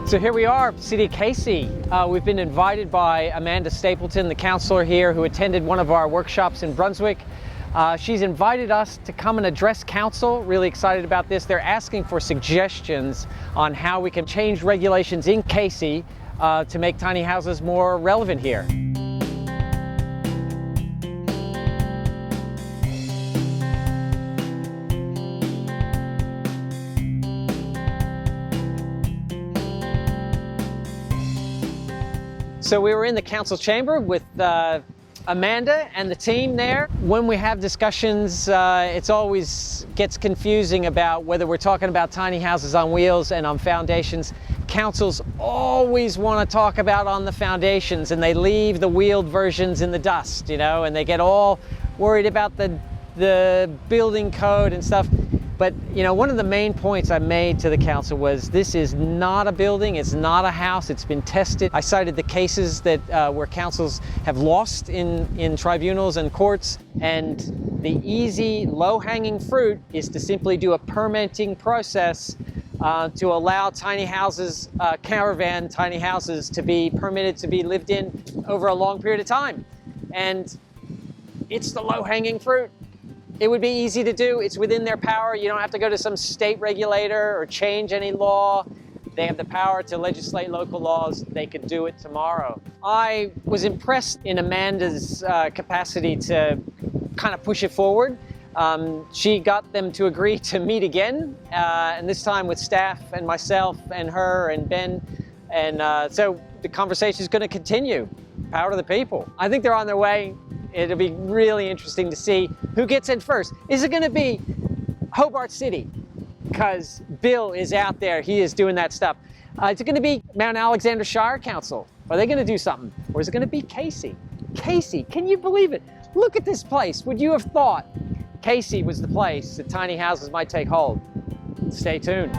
So here we are, City of Casey. We've been invited by Amanda Stapleton, the counselor here who attended one of our workshops in Brunswick. She's invited us to come and address council. Really excited about this. They're asking for suggestions on how we can change regulations in Casey to make tiny houses more relevant here. So we were in the council chamber with Amanda and the team there. When we have discussions, it always gets confusing about whether we're talking about tiny houses on wheels and on foundations. Councils always want to talk about on the foundations, and they leave the wheeled versions in the dust, you know, and they get all worried about the building code and stuff. But, you know, one of the main points I made to the council was this is not a building, it's not a house, it's been tested. I cited the cases that where councils have lost in tribunals and courts, and the easy, low-hanging fruit is to simply do a permitting process to allow tiny houses, caravan tiny houses, to be permitted to be lived in over a long period of time. And it's the low-hanging fruit. It would be easy to do. It's within their power. You don't have to go to some state regulator or change any law. They have the power to legislate local laws. They could do it tomorrow. I was impressed in Amanda's capacity to kind of push it forward. She got them to agree to meet again, and this time with staff and myself and her and Ben. And so the conversation is going to continue. Power to the people. I think they're on their way. It'll be really interesting to see who gets in first. Is it going to be Hobart City? Because Bill is out there. He is doing that stuff. Is it going to be Mount Alexander Shire Council? Are they going to do something? Or is it going to be Casey? Casey, can you believe it? Look at this place. Would you have thought Casey was the place that tiny houses might take hold? Stay tuned.